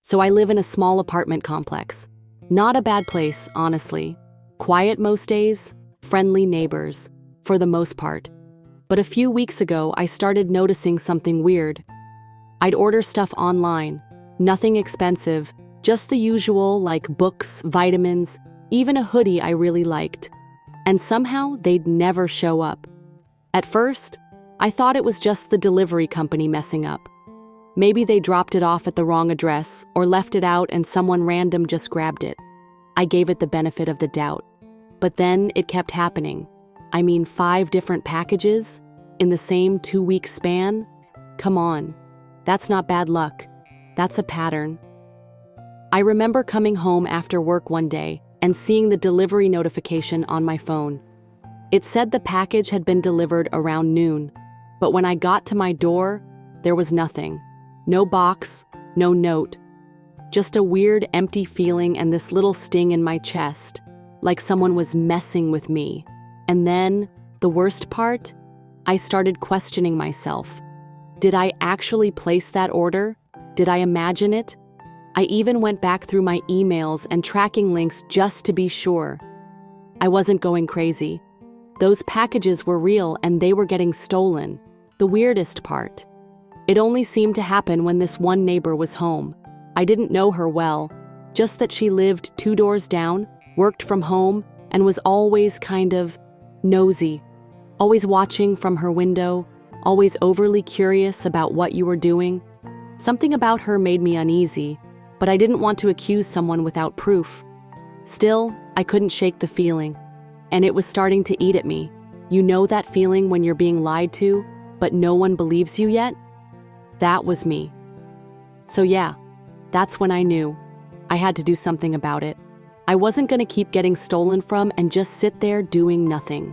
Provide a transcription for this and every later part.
So I live in a small apartment complex. Not a bad place, honestly. Quiet most days, friendly neighbors, for the most part. But a few weeks ago, I started noticing something weird. I'd order stuff online, nothing expensive, just the usual like books, vitamins, even a hoodie I really liked. And somehow they'd never show up. At first, I thought it was just the delivery company messing up. Maybe they dropped it off at the wrong address or left it out and someone random just grabbed it. I gave it the benefit of the doubt. But then it kept happening. 5 different packages in the same 2-week span? Come on, that's not bad luck. That's a pattern. I remember coming home after work one day and seeing the delivery notification on my phone. It said the package had been delivered around noon, but when I got to my door, there was nothing. No box, no note. Just a weird, empty feeling and this little sting in my chest, like someone was messing with me. And then, the worst part, I started questioning myself. Did I actually place that order? Did I imagine it? I even went back through my emails and tracking links just to be sure. I wasn't going crazy. Those packages were real and they were getting stolen. The weirdest part. It only seemed to happen when this one neighbor was home. I didn't know her well, just that she lived 2 doors down, worked from home, and was always kind of nosy. Always watching from her window, always overly curious about what you were doing. Something about her made me uneasy, but I didn't want to accuse someone without proof. Still, I couldn't shake the feeling, and it was starting to eat at me. You know that feeling when you're being lied to, but no one believes you yet? That was me. So yeah, that's when I knew. I had to do something about it. I wasn't going to keep getting stolen from and just sit there doing nothing.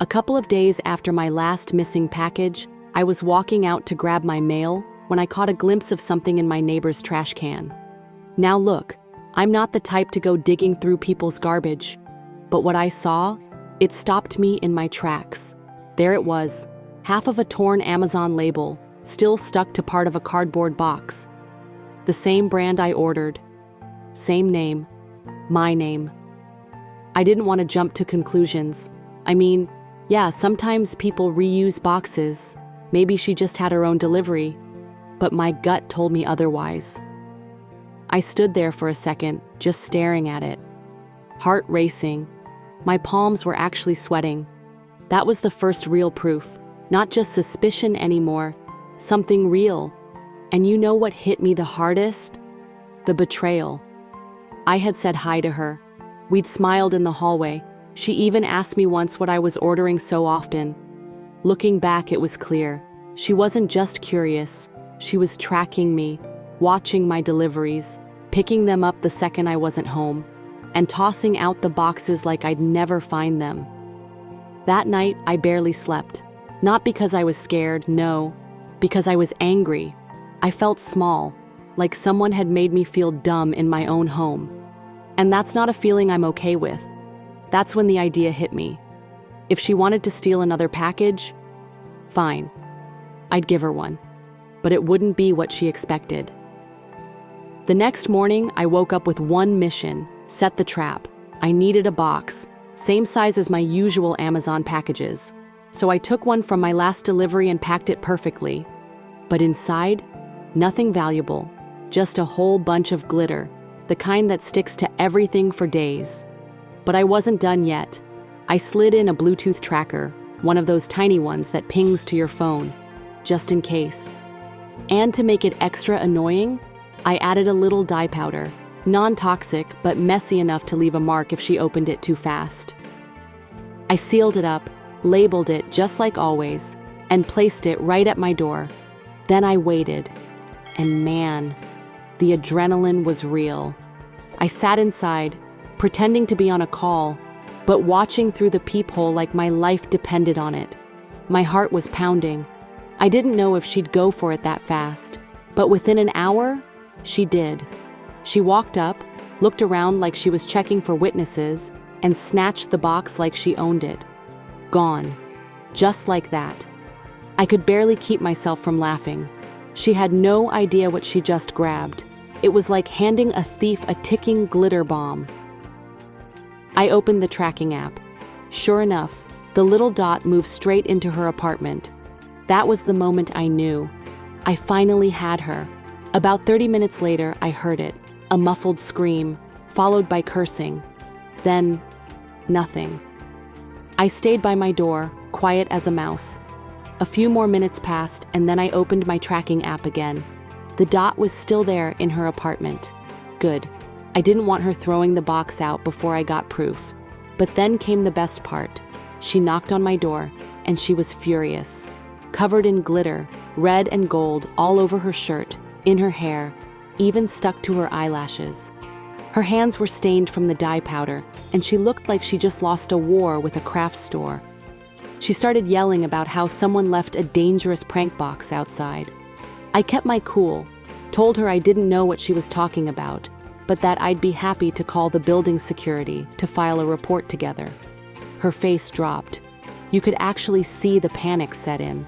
A couple of days after my last missing package, I was walking out to grab my mail when I caught a glimpse of something in my neighbor's trash can. Now look, I'm not the type to go digging through people's garbage, but what I saw, it stopped me in my tracks. There it was, half of a torn Amazon label, still stuck to part of a cardboard box. The same brand I ordered. Same name. My name. I didn't want to jump to conclusions. Yeah, sometimes people reuse boxes. Maybe she just had her own delivery. But my gut told me otherwise. I stood there for a second, just staring at it. Heart racing. My palms were actually sweating. That was the first real proof. Not just suspicion anymore. Something real. And you know what hit me the hardest? The betrayal. I had said hi to her. We'd smiled in the hallway. She even asked me once what I was ordering so often. Looking back, it was clear. She wasn't just curious. She was tracking me, watching my deliveries, picking them up the second I wasn't home, and tossing out the boxes like I'd never find them. That night, I barely slept. Not because I was scared, no. Because I was angry. I felt small, like someone had made me feel dumb in my own home. And that's not a feeling I'm okay with. That's when the idea hit me. If she wanted to steal another package, fine. I'd give her one. But it wouldn't be what she expected. The next morning, I woke up with one mission: set the trap. I needed a box, same size as my usual Amazon packages. So I took one from my last delivery and packed it perfectly. But inside, nothing valuable, just a whole bunch of glitter, the kind that sticks to everything for days. But I wasn't done yet. I slid in a Bluetooth tracker, one of those tiny ones that pings to your phone, just in case. And to make it extra annoying, I added a little dye powder, non-toxic but messy enough to leave a mark if she opened it too fast. I sealed it up, labeled it just like always, and placed it right at my door. Then I waited, and man, the adrenaline was real. I sat inside, pretending to be on a call, but watching through the peephole like my life depended on it. My heart was pounding. I didn't know if she'd go for it that fast, but within an hour, she did. She walked up, looked around like she was checking for witnesses, and snatched the box like she owned it. Gone. Just like that. I could barely keep myself from laughing. She had no idea what she just grabbed. It was like handing a thief a ticking glitter bomb. I opened the tracking app. Sure enough, the little dot moved straight into her apartment. That was the moment I knew. I finally had her. About 30 minutes later, I heard it, a muffled scream, followed by cursing. Then, nothing. I stayed by my door, quiet as a mouse. A few more minutes passed, and then I opened my tracking app again. The dot was still there in her apartment. Good. I didn't want her throwing the box out before I got proof. But then came the best part. She knocked on my door, and she was furious. Covered in glitter, red and gold all over her shirt, in her hair, even stuck to her eyelashes. Her hands were stained from the dye powder, and she looked like she just lost a war with a craft store. She started yelling about how someone left a dangerous prank box outside. I kept my cool, told her I didn't know what she was talking about, but that I'd be happy to call the building security to file a report together. Her face dropped. You could actually see the panic set in.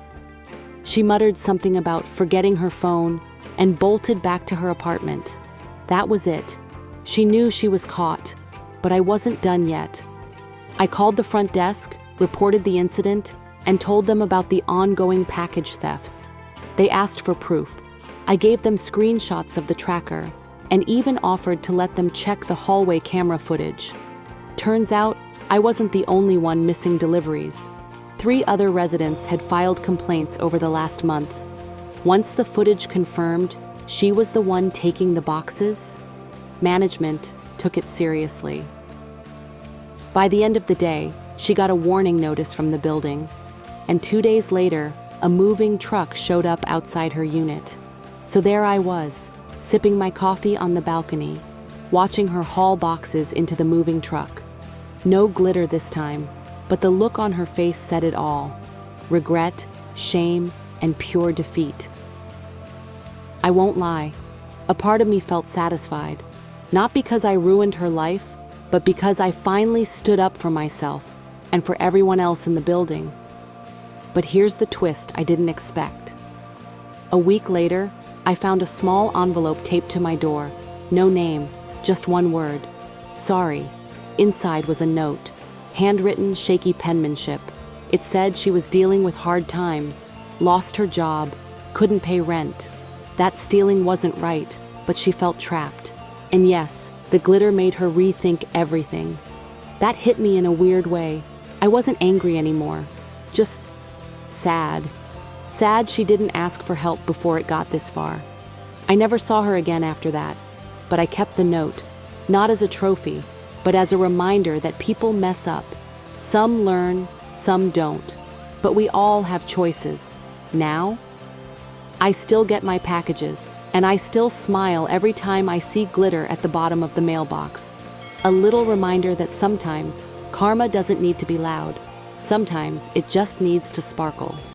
She muttered something about forgetting her phone and bolted back to her apartment. That was it. She knew she was caught, but I wasn't done yet. I called the front desk, reported the incident, and told them about the ongoing package thefts. They asked for proof. I gave them screenshots of the tracker and even offered to let them check the hallway camera footage. Turns out, I wasn't the only one missing deliveries. 3 other residents had filed complaints over the last month. Once the footage confirmed she was the one taking the boxes, management took it seriously. By the end of the day, she got a warning notice from the building, and 2 days later, a moving truck showed up outside her unit. So there I was, sipping my coffee on the balcony, watching her haul boxes into the moving truck. No glitter this time, but the look on her face said it all: regret, shame, and pure defeat. I won't lie, a part of me felt satisfied, not because I ruined her life, but because I finally stood up for myself and for everyone else in the building. But here's the twist I didn't expect. A week later, I found a small envelope taped to my door. No name, just one word: sorry. Inside was a note, handwritten, shaky penmanship. It said she was dealing with hard times, lost her job, couldn't pay rent. That stealing wasn't right, but she felt trapped. And yes, the glitter made her rethink everything. That hit me in a weird way. I wasn't angry anymore, just sad. Sad she didn't ask for help before it got this far. I never saw her again after that, but I kept the note, not as a trophy, but as a reminder that people mess up. Some learn, some don't, but we all have choices. Now, I still get my packages, and I still smile every time I see glitter at the bottom of the mailbox. A little reminder that sometimes karma doesn't need to be loud. Sometimes it just needs to sparkle.